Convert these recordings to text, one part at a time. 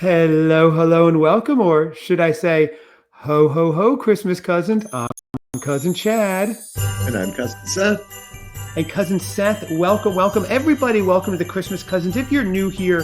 Hello, hello, and welcome, or should I say, ho, ho, ho, Christmas cousins. I'm Cousin Chad. And I'm Cousin Seth. And Cousin Seth, welcome, welcome. Everybody, welcome to the Christmas Cousins. If you're new here,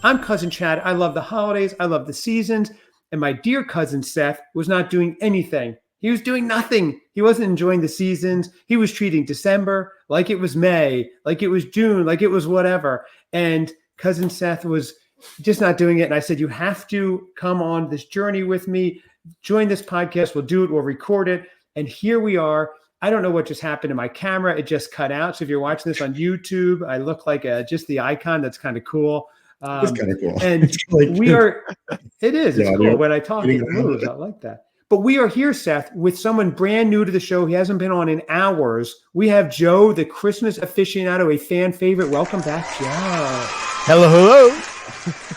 I'm Cousin Chad. I love the holidays. I love the seasons. And my dear Cousin Seth was not doing anything. He was doing nothing. He wasn't enjoying the seasons. He was treating December like it was May, like it was June, like it was whatever. And Cousin Seth was just not doing it. And I said, you have to come on this journey with me. Join this podcast. We'll do it. We'll record it. And here we are. I don't know what just happened to my camera. It just cut out. So if you're watching this on YouTube, I look like just the icon. That's kind of cool. It's kind of cool. And it is. It's cool. When I talk, it moves. I like that. But we are here, Seth, with someone brand new to the show. He hasn't been on in hours. We have Joe, the Christmas aficionado, a fan favorite. Welcome back, Joe. Hello, hello.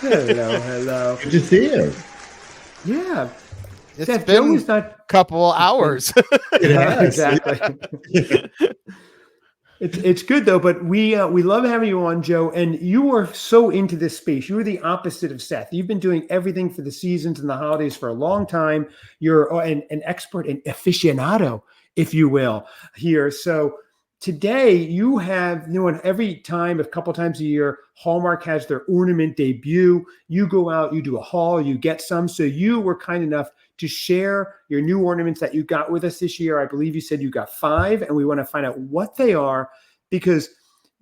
Hello. Good to see you. Yeah. It's Seth, been a couple hours. Exactly. It's good though, but we love having you on, Joe. And you are so into this space. You are the opposite of Seth. You've been doing everything for the seasons and the holidays for a long time. You're an expert, an aficionado, if you will, here. So today you have, every time, a couple times a year, Hallmark has their ornament debut. You go out, you do a haul, you get some. So you were kind enough to share your new ornaments that you got with us this year. I believe you said you got 5, and we want to find out what they are, because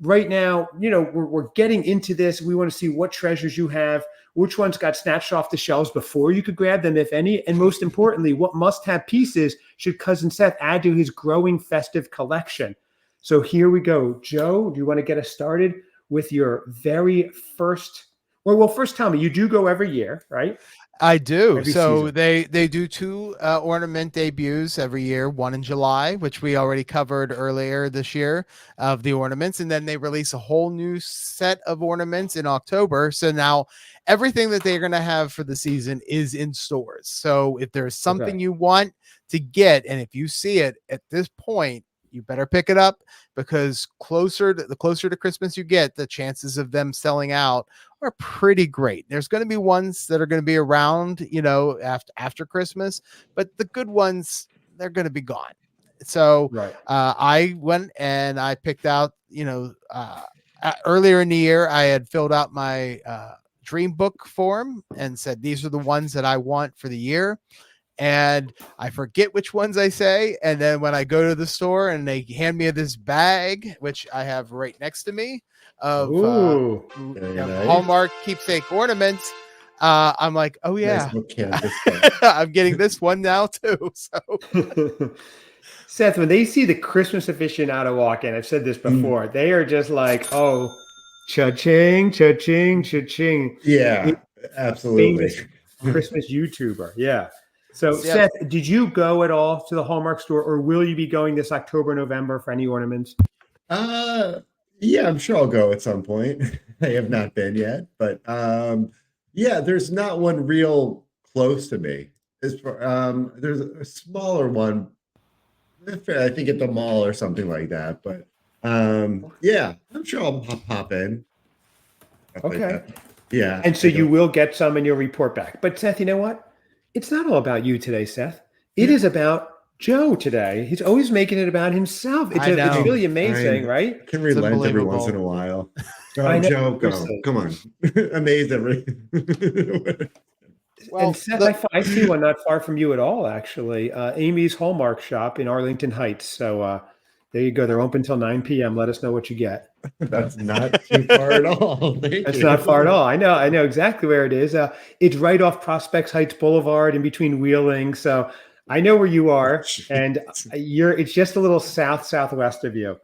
right now, we're getting into this. We want to see what treasures you have, which ones got snatched off the shelves before you could grab them, if any, and most importantly, what must-have pieces should Cousin Seth add to his growing festive collection. So here we go. Joe, do you want to get us started with your very first? Well, first tell me, you do go every year, right? I do. Every so season. they do 2 ornament debuts every year, one in July, which we already covered earlier this year, of the ornaments. And then they release a whole new set of ornaments in October. So now everything that they're going to have for the season is in stores. So if there's something you want to get, and if you see it at this point, you better pick it up, because the closer to Christmas you get, the chances of them selling out are pretty great. There's going to be ones that are going to be around, after Christmas, but the good ones, they're going to be gone. So I went and I picked out, earlier in the year, I had filled out my dream book form and said, these are the ones that I want for the year. And I forget which ones I say. And then when I go to the store and they hand me this bag, which I have right next to me, of Hallmark keepsake ornaments, I'm like, oh yeah, I'm getting this one now too. So Seth, when they see the Christmas aficionado walk in, I've said this before, they are just like, oh, cha-ching, cha-ching, cha-ching. Yeah, absolutely. Famous Christmas YouTuber. Yeah. So Seth, did you go at all to the Hallmark store, or will you be going this October, November for any ornaments? Yeah, I'm sure I'll go at some point. I have not been yet, but yeah, there's not one real close to me. There's a smaller one, I think at the mall or something like that. But yeah, I'm sure I'll pop in. Okay. Yeah. And so you will get some and you'll report back. But Seth, you know what? It's not all about you today, Seth. It is about Joe today. He's always making it about himself. It's really amazing, right? I can relent every once in a while. Joe, go. Come on. Amaze everything. Well, and Seth, I see one not far from you at all, actually. Amy's Hallmark shop in Arlington Heights. So there you go. They're open until 9 p.m. Let us know what you get. That's not too far at all. That's not far at all. I know exactly where it is. It's right off Prospect Heights Boulevard in between Wheeling. So I know where you are, and it's just a little southwest of you.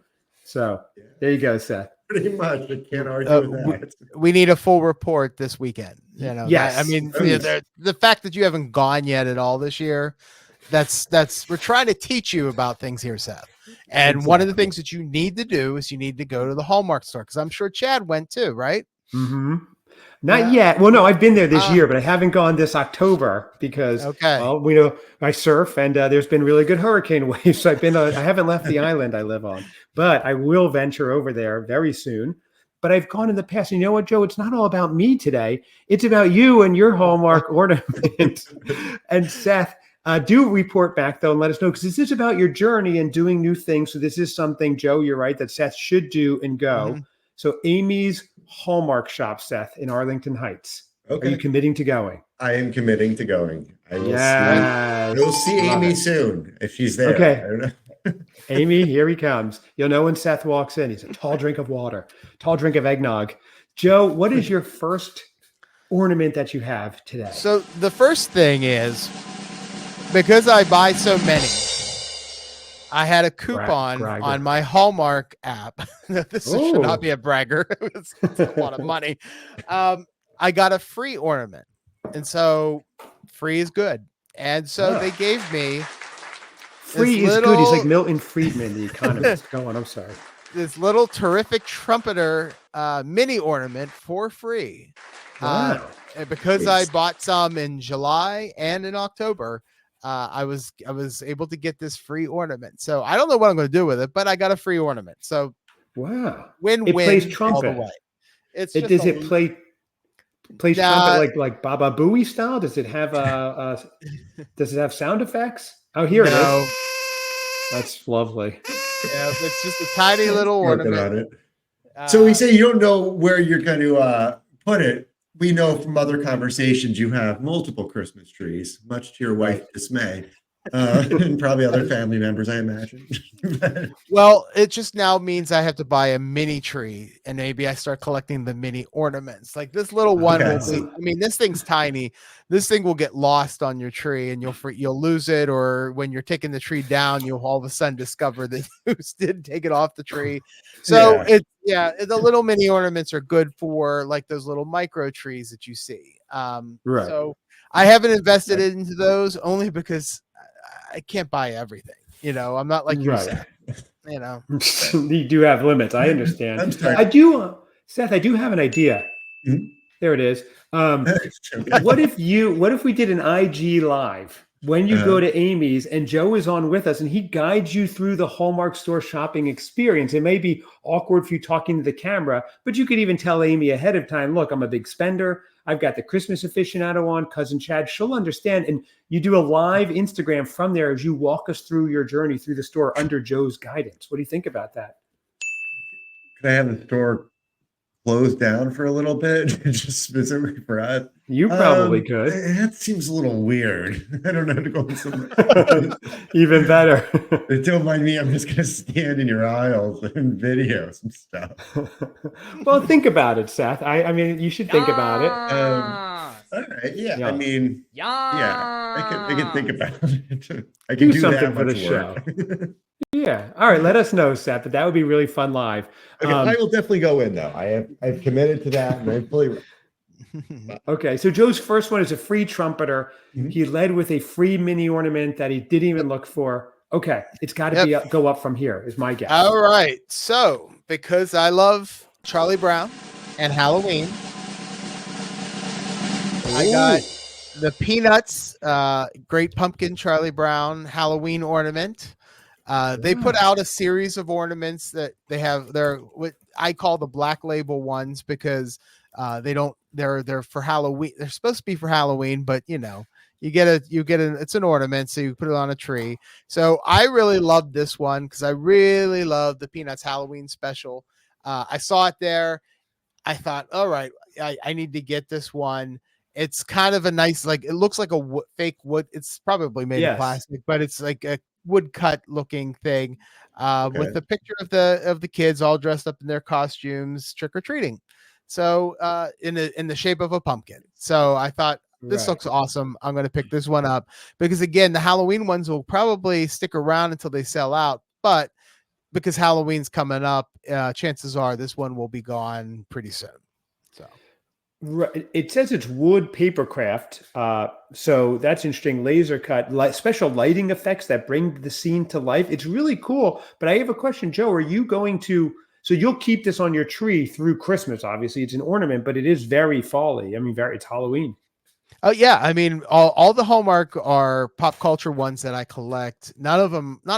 So there you go, Seth. Pretty much. I can't argue with that. We need a full report this weekend. Yes. I mean, the fact that you haven't gone yet at all this year, we're trying to teach you about things here, Seth. And one of the things that you need to do is you need to go to the Hallmark store, because I'm sure Chad went too, right? Mm-hmm. Not yet. Well, no, I've been there this year, but I haven't gone this October because, well, we know I surf, and there's been really good hurricane waves. So I haven't left the island I live on, but I will venture over there very soon. but I've gone in the past. And you know what, Joe? It's not all about me today. It's about you and your Hallmark ornament. And Seth, do report back though and let us know, because this is about your journey and doing new things. So this is something, Joe, you're right, that Seth should do and go. Mhm. So Amy's Hallmark shop, Seth, in Arlington Heights. Are you Okay. committing to going? I am committing to going. I will Yes. see. We'll see Love Amy it. soon if she's there. Okay. I don't know. Amy, here he comes. You'll know when Seth walks in. He's a tall drink of water, tall drink of eggnog. Joe, what is your first ornament that you have today? So the first thing is, because I buy so many, I had a coupon Bragger. on my Hallmark app. This should Ooh. not be a bragger. It's a lot of money. I got a free ornament. And so free is good. And so they gave me Free this is good. He's like little- Milton Friedman, the economist. Go on, I'm sorry. this little terrific trumpeter mini ornament for free. Wow. And because I bought some in July and in October, I was able to get this free ornament. So I don't know what I'm going to do with it, but I got a free ornament. So Wow. win-win It plays all the trumpet. way. It's It just does a it play plays Nah. trumpet like Baba Booey style? Does it have does it have sound effects? Oh, here it No. is. That's lovely. Yeah, it's just a tiny little Working ornament. on it. So we say you don't know where you're going to put it. We know from other conversations you have multiple Christmas trees, much to your wife's dismay, and probably other family members, I imagine. Well, it just now means I have to buy a mini tree, and maybe I start collecting the mini ornaments. Like this little one Okay. will be. I mean, this thing's tiny. This thing will get lost on your tree, and you'll lose it. Or when you're taking the tree down, you'll all of a sudden discover that you didn't take it off the tree. So the little mini ornaments are good for like those little micro trees that you see. Right. So I haven't invested into those only because I can't buy everything. You know, I'm not like you, Seth. You know, You do have limits. I understand. I'm sorry. I do, Seth. I do have an idea. Mhm. There it is. What if we did an IG live when you go to Amy's and Joe is on with us and he guides you through the Hallmark store shopping experience? It may be awkward for you talking to the camera, but you could even tell Amy ahead of time, look, I'm a big spender. I've got the Christmas Aficionado on, Cousin Chad. She'll understand. And you do a live Instagram from there as you walk us through your journey through the store under Joe's guidance. What do you think about that? Could I have the store closed down for a little bit, just specifically for us? You probably could. That seems a little weird. I don't know how to go somewhere. Even better. Don't mind me. I'm just going to stand in your aisles and video some stuff. Well, think about it, Seth. I mean, you should think about it. All right. Yeah. I mean, I can think about it. I can Do something for the show. Yeah. All right. Let us know, Seth. But that would be really fun live. Okay, I will definitely go in though. I've committed to that, and I'm fully. Okay. So Joe's first one is a free trumpeter. Mhm. He led with a free mini ornament that he didn't even look for. Okay. It's got to be go up from here. Is my guess. All right. So because I love Charlie Brown and Halloween, I got the Peanuts Great Pumpkin Charlie Brown Halloween ornament. They put out a series of ornaments that they have. They're what I call the black label ones because they're for Halloween. They're supposed to be for Halloween, but you get it's an ornament, so you put it on a tree. So I really loved this one because I really love the Peanuts Halloween special. I saw it there. I thought, all right, I need to get this one. It's kind of a nice, like it looks like a fake wood. It's probably made of plastic, but it's like a woodcut looking thing with the picture of the kids all dressed up in their costumes trick-or-treating. So in the shape of a pumpkin. So I thought this looks awesome. I'm going to pick this one up because again, the Halloween ones will probably stick around until they sell out, but because Halloween's coming up, chances are this one will be gone pretty soon. So Right. It says it's wood papercraft. So that's interesting. Laser cut, special lighting effects that bring the scene to life. It's really cool. But I have a question, Joe. Are you going to, so you'll keep this on your tree through Christmas? Obviously, it's an ornament, but it is very fall-y. I mean, it's Halloween. Oh yeah. I mean, all the Hallmark are pop culture ones that I collect. Not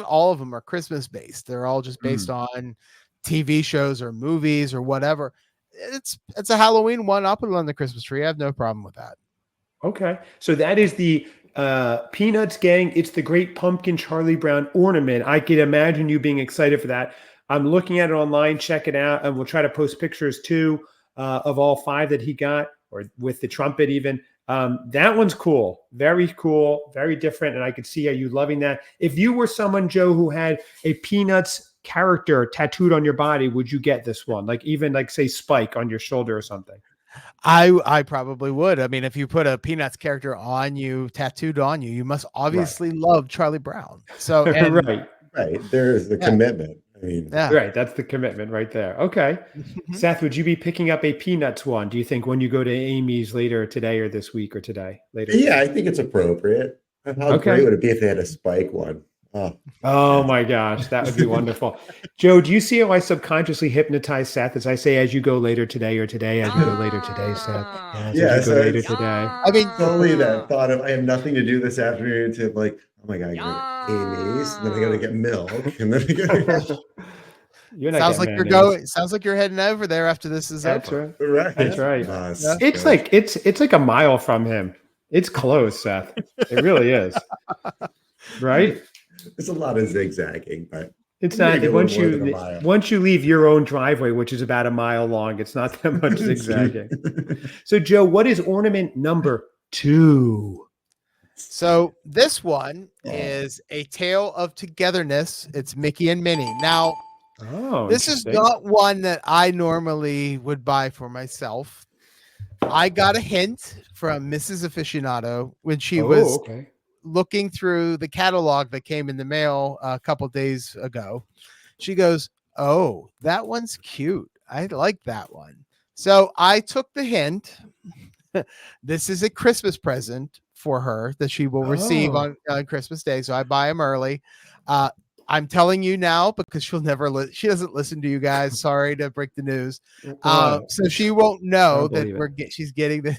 all of them are Christmas based. They're all just based on TV shows or movies or whatever. it's a Halloween one. I'll put it on the Christmas tree. I have no problem with that. Okay. So that is the Peanuts gang. It's the Great Pumpkin Charlie Brown ornament. I can imagine you being excited for that. I'm looking at it online. Check it out. And we'll try to post pictures too of all 5 that he got, or with the trumpet even. That one's cool. Very cool. Very different. And I could see you loving that. If you were someone, Joe, who had a Peanuts character tattooed on your body, would you get this one? Like even like say Spike on your shoulder or something? I probably would. I mean, if you put a Peanuts character on you, tattooed on you, you must obviously love Charlie Brown. So and right. There's the commitment. I mean, right. That's the commitment right there. Okay. Seth, would you be picking up a Peanuts one? Do you think when you go to Amy's later today or this week or today? Later? Yeah, I think it's appropriate. How great would it be if they had a Spike one? Oh my gosh, that would be wonderful. Joe, do you see how I subconsciously hypnotize Seth as I say, as you go later today or today, as you go later today, Seth? As you go later today. I mean, totally that thought of, I have nothing to do this afternoon to like, oh my God, I got Amy's, and then I got to get milk. And then sounds like you're going. Sounds like you're heading over there after this is over. Right. That's right. It's like it's like a mile from him. It's close, Seth. It really is. Right? It's a lot of zigzagging, but it's not once you leave your own driveway, which is about a mile long, it's not that much zigzagging. So, Joe, what is ornament number 2? So this one is a tale of togetherness. It's Mickey and Minnie. Now, this is not one that I normally would buy for myself. I got a hint from Mrs. Aficionado when she was looking through the catalog that came in the mail a couple days ago. She goes, "Oh, that one's cute. I like that one." So I took the hint. This is a Christmas present for her that she will receive on Christmas Day. So I buy them early. I'm telling you now because she'll never she doesn't listen to you guys. Sorry to break the news. So she won't know that she's getting this.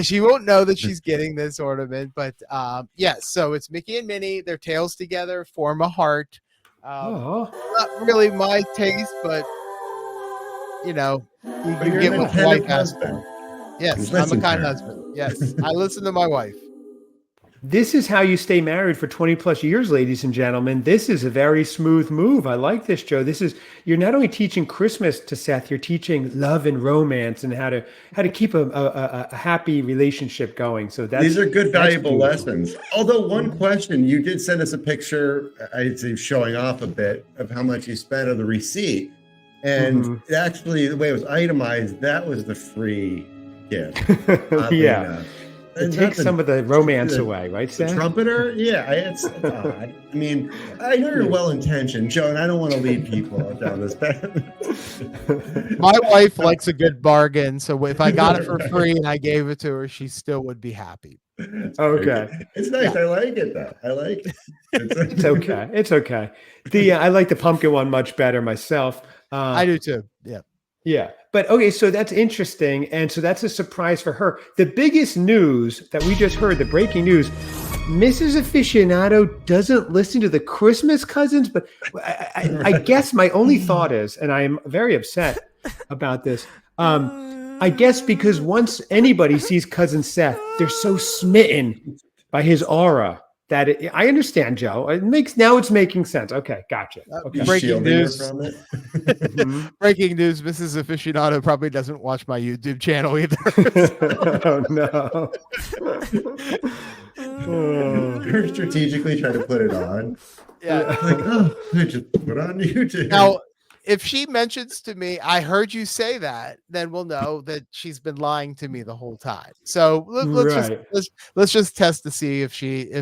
She won't know that she's getting this ornament, but yes. So it's Mickey and Minnie. Their tails together form a heart. Not really my taste, but you know, you get what the wife has. Yes, I'm a kind husband. Yes, I listen to my wife. This is how you stay married for 20 plus years, ladies and gentlemen. This is a very smooth move. I like this, Joe. You're not only teaching Christmas to Seth, you're teaching love and romance and how to keep a happy relationship going. So these are good, valuable lessons. Although one question, you did send us a picture, I'd say showing off a bit of how much you spent on the receipt. And actually the way it was itemized, that was the free gift. It takes some of the romance away, right, Seth? The trumpeter? Yeah, it's odd. I mean, I know you're well-intentioned, Joe, and I don't want to lead people down this path. My wife likes a good bargain, so if I got it for free and I gave it to her, she still would be happy. Okay. It's nice. I like it, though. I like it. It's okay. It's okay. I like the pumpkin one much better myself. I do, too. Yeah. Yeah. But okay, so that's interesting. And so that's a surprise for her. The biggest news that we just heard, the breaking news, Mrs. Aficionado doesn't listen to the Christmas Cousins. But I guess my only thought is, and I am very upset about this, I guess because once anybody sees Cousin Seth, they're so smitten by his aura. I understand, Joe. It's making sense. Okay, gotcha. Okay. Breaking news. Breaking news. Mrs. Aficionado probably doesn't watch my YouTube channel either. Oh no! You're strategically trying to put it on. Yeah, I just put on YouTube. Now, if she mentions to me, "I heard you say that," then we'll know that she's been lying to me the whole time. So let's just test to see if she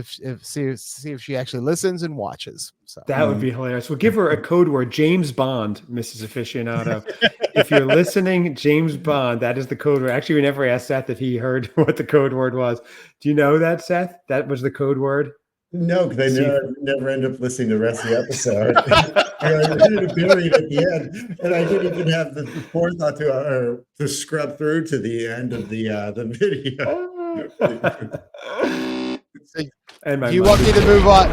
actually listens and watches. So that would be hilarious. We'll give her a code word: James Bond, Mrs. Aficionado. If you're listening, James Bond. That is the code word. Actually, we never asked Seth if he heard what the code word was. Do you know that, Seth? That was the code word. No, because I never end up listening to the rest of the episode. I was buried at the end, and I didn't even have the forethought to scrub through to the end of the video. Do you want me to move on?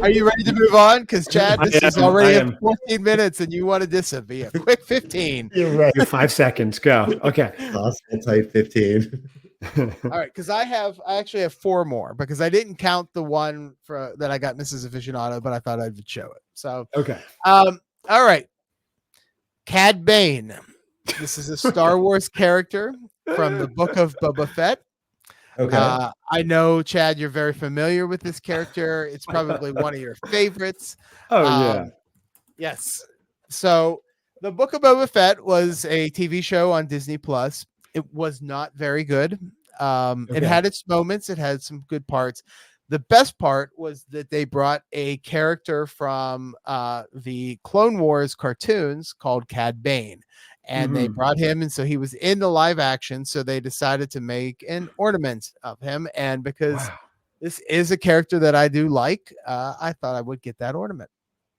Are you ready to move on? Because Chad, this is I already am. 14 minutes, and you wanted this to be a quick 15. You're right. Your 5 seconds. Go. Okay. Possible type 15. All right, because I actually have 4 more because I didn't count the one that I got Mrs. Aficionado, but I thought I'd show it. So Okay. all right, Cad Bane. This is a Star Wars character from the Book of Boba Fett. Okay. I know, Chad, you're very familiar with this character. It's probably one of your favorites. Oh yeah. Yes. So the Book of Boba Fett was a TV show on Disney Plus. It was not very good. It had its moments. It had some good parts. The best part was that they brought a character from the Clone Wars cartoons called Cad Bane. And they brought him, and so he was in the live action. So they decided to make an ornament of him. And because this is a character that I do like, I thought I would get that ornament.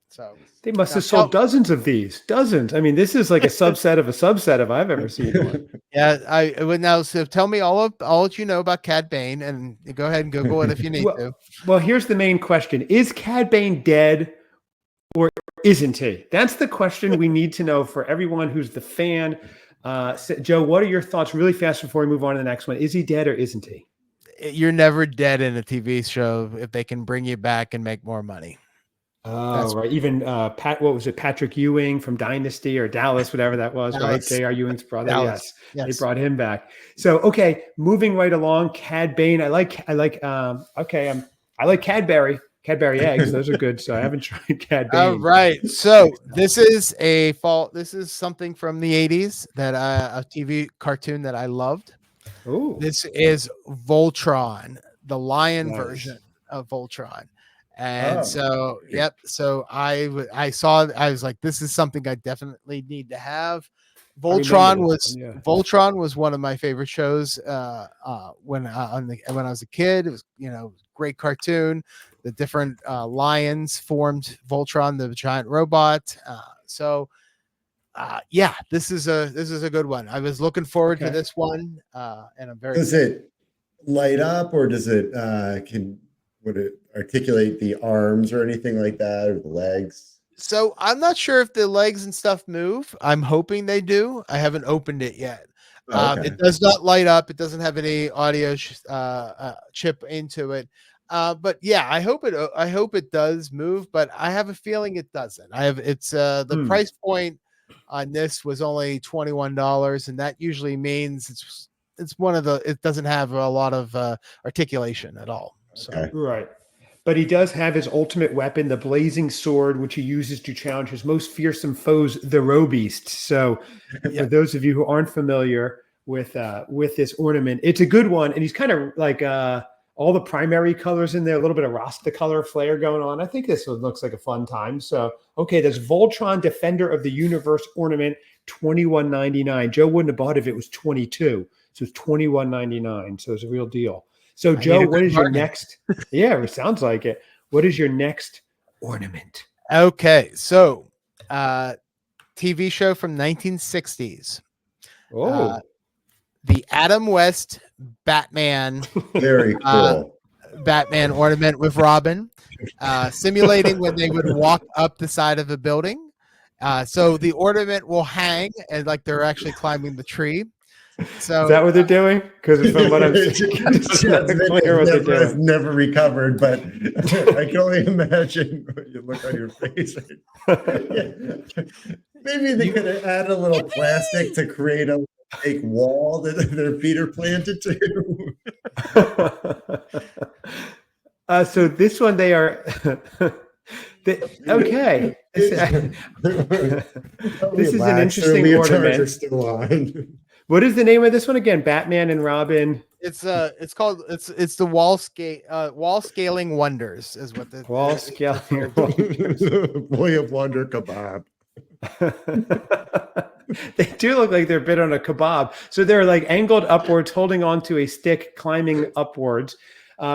So They must have sold dozens of these. Dozens. I mean, this is like a subset of a subset if I've ever seen one. Yeah, I would now. So tell me all that you know about Cad Bane, and go ahead and Google it if you need to. Well, here's the main question: is Cad Bane dead, or isn't he? That's the question we need to know for everyone who's the fan. Joe, what are your thoughts really fast before we move on to the next one? Is he dead or isn't he? You're never dead in a TV show if they can bring you back and make more money. Oh, right. Even what was it? Patrick Ewing from Dynasty or Dallas, whatever that was, Dallas. right? J.R. Ewing's brother. Dallas. Yes. They brought him back. So, okay, moving right along. Cad Bane. I like Cadbury. Cadbury eggs. Those are good. So I haven't tried Cad Bane. All right. So this is This is something from the 80s that a TV cartoon that I loved. Ooh. This is Voltron, the lion version of Voltron. And so I was like, this is something I definitely need to have. Voltron was one of my favorite shows when I was a kid. It was, great cartoon. The different lions formed Voltron, the giant robot. This is a good one. I was looking forward to this one, and I'm very. Does it light up, or does it would it articulate the arms or anything like that, or the legs? So I'm not sure if the legs and stuff move. I'm hoping they do. I haven't opened it yet. It does not light up. It doesn't have any audio chip into it. But yeah, I hope it does move, but I have a feeling it doesn't. The price point on this was only $21, and that usually means it doesn't have a lot of articulation at all. So. Right. But he does have his ultimate weapon, the blazing sword, which he uses to challenge his most fearsome foes, the Robeasts. So for those of you who aren't familiar with this ornament, it's a good one. And he's kind of like all the primary colors in there, a little bit of Rasta color flair going on. I think this one looks like a fun time. So, okay, there's Voltron Defender of the Universe ornament, $21.99. Joe wouldn't have bought it if it was $22. So it's $21.99. So it's a real deal. So, Joe, what is your next? Yeah, it sounds like it. What is your next ornament? Okay, so TV show from 1960s. Oh, the Adam West Batman. Very cool. Batman ornament with Robin, simulating when they would walk up the side of a building. So the ornament will hang and like they're actually climbing the tree. So is that what they're doing? Because from what I'm seeing, it's never recovered, but I can only imagine what you look on your face. Maybe they could have added a little plastic to create a fake wall that their feet are planted to. So this one, they are. Okay. This is an interesting ornament. Still on. What is the name of this one again? Batman and Robin. It's the wall scaling wonders is what the wall scaling wonders. Boy of Wonder kebab. They do look like they're bit on a kebab. So they're like angled upwards, holding onto a stick, climbing upwards.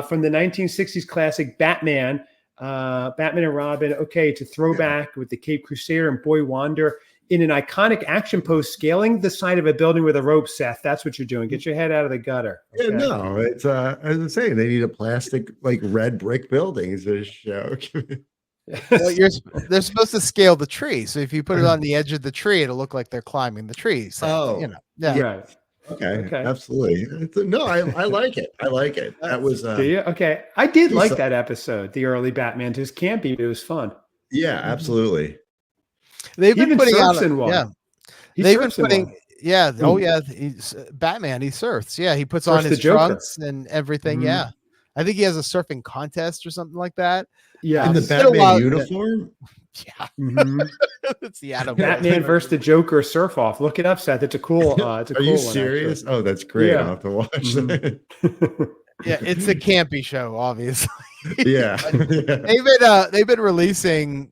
From the 1960s classic Batman and Robin. Okay, it's a throwback with the Cape Crusader and Boy Wonder in an iconic action pose, scaling the side of a building with a rope, Seth. That's what you're doing. Get your head out of the gutter. Yeah, no, it's as I'm saying, they need a plastic like red brick building as a show. Well, they're supposed to scale the tree, so if you put it on the edge of the tree, it'll look like they're climbing the tree. So, yeah. Right. Okay, absolutely. No, I like it. I like it. That was Do you? Okay. I did like that episode, the early Batman. It was campy, but it was fun. Yeah, absolutely. They've been Even putting surfs out in one. yeah. He They've been surfs in putting one. oh yeah, he's Batman. He surfs. Yeah, he puts on Surfs the his Joker. trunks and everything. Yeah, I think he has a surfing contest or something like that. Yeah, in the Batman uniform. Yeah, Mhm. it's the Adam Batman versus the Joker surf off. Look it up, Seth. It's a cool. It's a Are cool you one, serious? actually. Oh, that's great. Yeah. I'll have to watch Mhm. that. Yeah, it's a campy show, obviously. Yeah. They've been releasing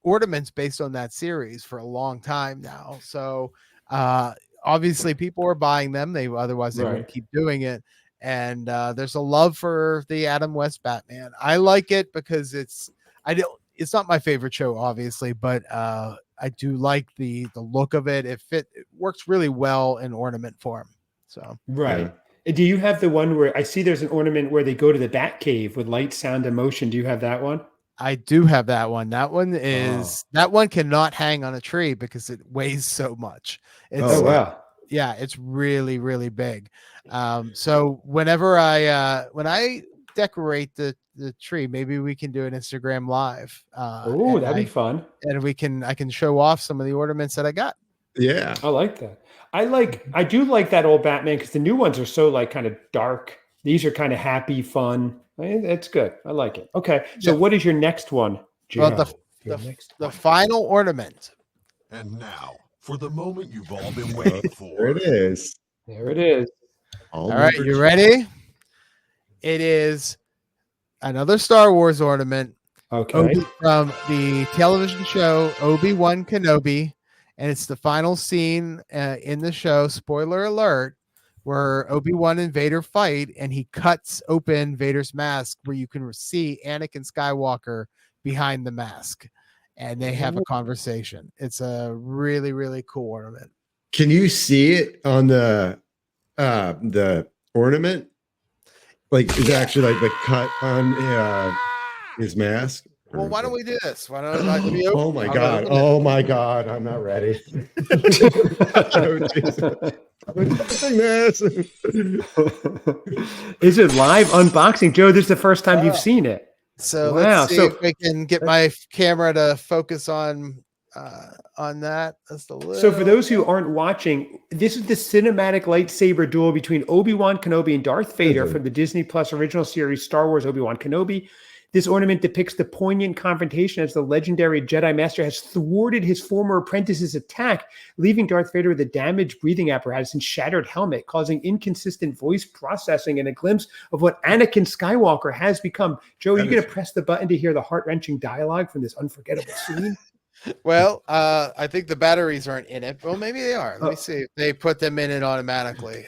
ornaments based on that series for a long time now. So obviously people are buying them. Otherwise they wouldn't keep doing it. And there's a love for the Adam West Batman. I like it because it's not my favorite show, obviously, but I do like the look of it. It works really well in ornament form. So right. Do you have the one where I see there's an ornament where they go to the Bat Cave with light, sound, and motion? Do you have that one? I do have that one. That one cannot hang on a tree because it weighs so much. Wow. Yeah, it's really, really big. So whenever when I decorate the tree, maybe we can do an Instagram live. Oh, that'd be fun. And I can show off some of the ornaments that I got. Yeah. I like that. I do like that old Batman because the new ones are so like kind of dark. These are kind of happy, fun. It's good. I like it. Okay. So what is your next one, Joe? Well, the final ornament. And now for the moment you've all been waiting for. There it is. There it is. All right, you ready? It is another Star Wars ornament. Okay. From the television show Obi-Wan Kenobi. And it's the final scene in the show, spoiler alert, where Obi-Wan and Vader fight, and he cuts open Vader's mask where you can see Anakin Skywalker behind the mask, and they have a conversation. It's a really, really cool ornament. Can you see it on the ornament? Like, is it actually like the cut on his mask? Well, why don't we do this? Why don't Oh my god! Oh my god! I'm not ready. Is it live unboxing, Joe? This is the first time you've seen it. So let's see if we can get my camera to focus on that. So for those who aren't watching, this is the cinematic lightsaber duel between Obi-Wan Kenobi and Darth Vader from the Disney Plus original series Star Wars Obi-Wan Kenobi. This ornament depicts the poignant confrontation as the legendary Jedi Master has thwarted his former apprentice's attack, leaving Darth Vader with a damaged breathing apparatus and shattered helmet, causing inconsistent voice processing and a glimpse of what Anakin Skywalker has become. Joe, are you going to press the button to hear the heart-wrenching dialogue from this unforgettable scene? Well, I think the batteries aren't in it. Well, maybe they are. Let me see if they put them in it automatically.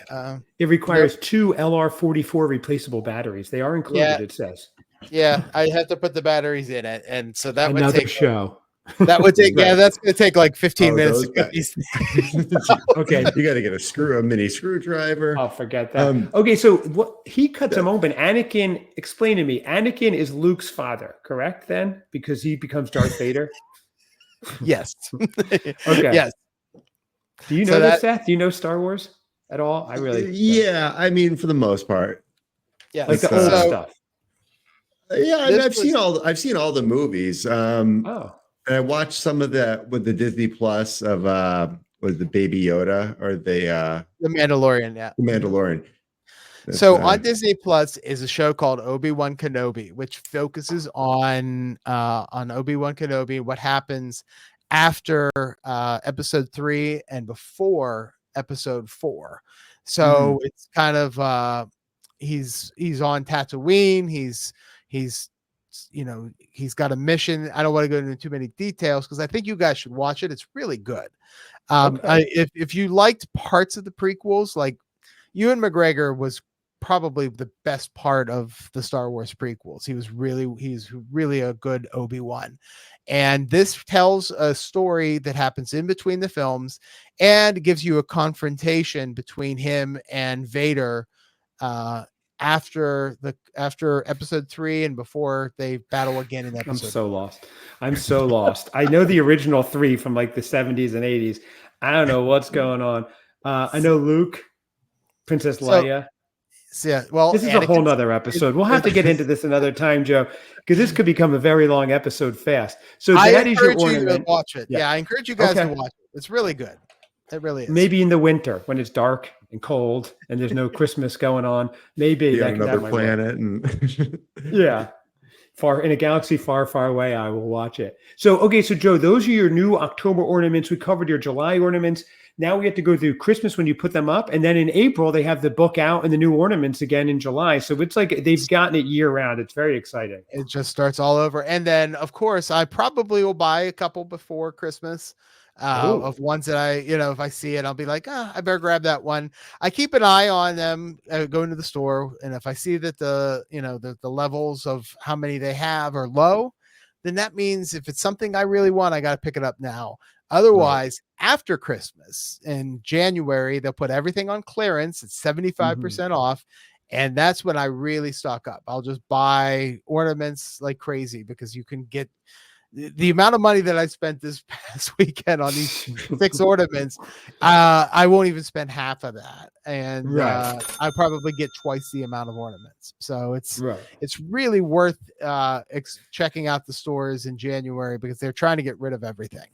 It requires two LR44 replaceable batteries. They are included, it says. Yeah, I have to put the batteries in it, and so that Another would take show. That would take that's going to take like 15 minutes to those get these. Okay, you got to get a mini screwdriver. I'll forget that. Okay, so what he cuts him open. Anakin, explain to me. Anakin is Luke's father, correct? Then, because he becomes Darth Vader. Yes. Okay. Yes. Do you know this, Seth? Do you know Star Wars at all? I really. Yeah, I mean, for the most part. Yeah, like the old stuff. Yeah, I've seen all the movies. And I watched some of that with the Disney Plus of was the Baby Yoda or the Mandalorian, yeah. The Mandalorian. So on Disney Plus is a show called Obi-Wan Kenobi, which focuses on Obi-Wan Kenobi, what happens after episode 3 and before episode 4. So it's kind of he's on Tatooine, he's got a mission. I don't want to go into too many details because I think you guys should watch it. It's really good. If you liked parts of the prequels, like Ewan McGregor was probably the best part of the Star Wars prequels. He's really a good Obi-Wan. And this tells a story that happens in between the films and gives you a confrontation between him and Vader after episode 3 and before they battle again in episode. I'm so lost. I'm so lost. I know the original 3 from like the 70s and 80s. I don't know what's going on. I know Luke, Princess Leia. Yeah, well, this is a whole nother episode. We'll have to get into this another time, Joe, because this could become a very long episode fast. So that is your ornament. To watch it. Yeah, I encourage you guys to watch it. It's really good. It really is. Maybe in the winter when it's dark and cold and there's no Christmas going on. Maybe on another planet and yeah. Far in a galaxy far, far away, I will watch it. So, okay, so Joe, those are your new October ornaments. We covered your July ornaments. Now we have to go through Christmas when you put them up. And then in April, they have the book out and the new ornaments again in July. So it's like they've gotten it year round. It's very exciting. It just starts all over. And then, of course, I probably will buy a couple before Christmas. Of ones that I, if I see it, I'll be like, I better grab that one. I keep an eye on them going to the store. And if I see that the levels of how many they have are low, then that means if it's something I really want, I got to pick it up now. Otherwise, after Christmas in January, they'll put everything on clearance. It's 75% off. And that's when I really stock up. I'll just buy ornaments like crazy because you can get the amount of money that I spent this past weekend on these 6 ornaments. I won't even spend half of that. And I probably get twice the amount of ornaments. So it's really worth checking out the stores in January because they're trying to get rid of everything.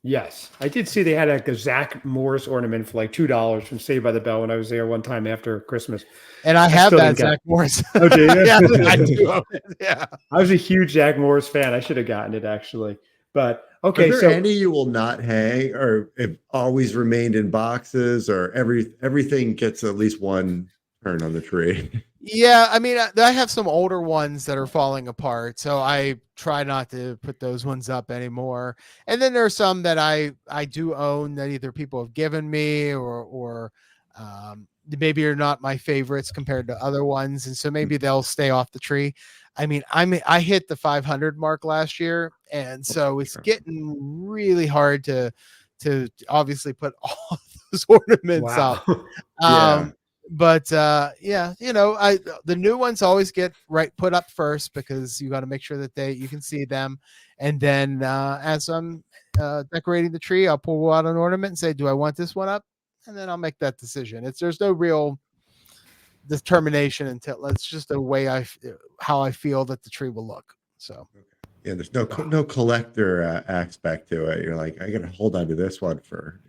Yes, I did see they had a Zach Morris ornament for like $2 from Saved by the Bell when I was there one time after Christmas. And I have that Zach Morris. Oh, do you? Yeah, I do. Yeah, I was a huge Zach Morris fan. I should have gotten it actually, but okay. Are there any you will not hang, or have always remained in boxes, or everything gets at least one turn on the tree? Yeah, I mean, I have some older ones that are falling apart, so I try not to put those ones up anymore. And then there are some that I do own that either people have given me or maybe are not my favorites compared to other ones, and so maybe they'll stay off the tree. I mean, I hit the 500 mark last year, and so it's getting really hard to obviously put all those ornaments up. But the new ones always get put up first because you got to make sure that you can see them. And then as I'm decorating the tree, I'll pull out an ornament and say, do I want this one up? And then I'll make that decision. There's no real determination until it's just a way how I feel that the tree will look. So yeah, there's no collector aspect to it. You're like, I got to hold on to this one for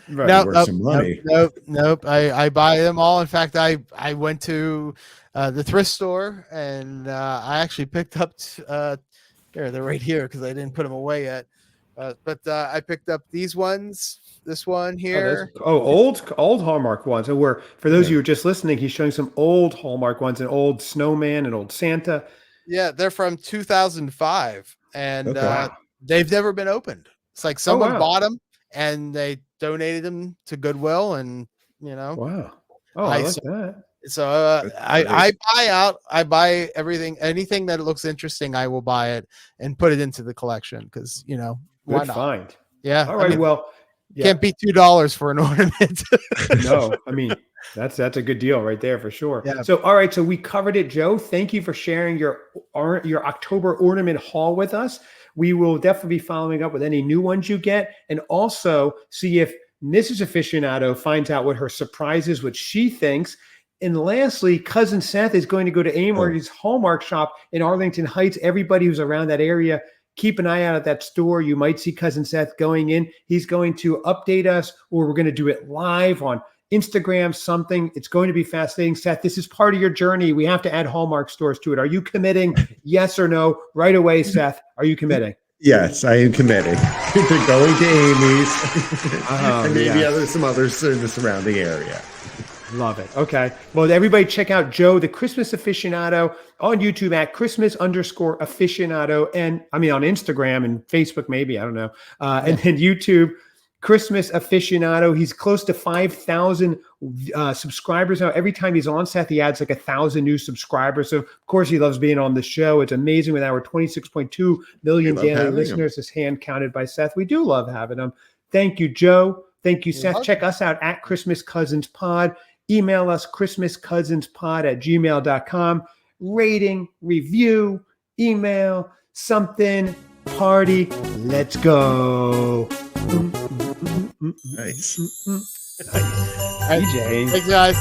some money. Nope. I buy them all. In fact, I went to the thrift store and I actually picked up they're right here because I didn't put them away yet. But I picked up these ones. This one here. Old Hallmark ones. And for those of you who are just listening, he's showing some old Hallmark ones, an old snowman, an old Santa. Yeah, they're from 2005, and they've never been opened. It's like someone bought them and they donated them to Goodwill, and Wow. Oh, I like that. So I buy anything that looks interesting. I will buy it and put it into the collection because why Good not? Find. Yeah. All right. Can't beat $2 for an ornament. No, I mean that's a good deal right there for sure. Yeah. So all right, so we covered it, Joe. Thank you for sharing your October ornament haul with us. We will definitely be following up with any new ones you get, and also see if Mrs. Aficionado finds out what her surprise is, what she thinks. And lastly, Cousin Seth is going to go to Amorty's Hallmark shop in Arlington Heights. Everybody who's around that area, keep an eye out at that store. You might see Cousin Seth going in. He's going to update us, or we're going to do it live on Instagram, something. It's going to be fascinating. Seth, this is part of your journey. We have to add Hallmark stores to it. Are you committing? Yes or no? Right away, Seth. Are you committing? Yes, I am committed to going to Amy's and maybe some others in the surrounding area. Love it. Okay. Well, everybody check out Joe, the Christmas Aficionado, on YouTube at Christmas_Aficionado. And I mean, on Instagram and Facebook, maybe, I don't know. And then YouTube, Christmas Aficionado. He's close to 5,000 subscribers now. Every time he's on, Seth, he adds like 1,000 new subscribers. So, of course, he loves being on the show. It's amazing with our 26.2 million daily listeners, as hand counted by Seth. We do love having him. Thank you, Joe. Thank you, Seth. Check us out at Christmas Cousins Pod. Email us christmascousinspod@gmail.com. Rating, review, email, something, party. Let's go. Nice. Thanks, guys.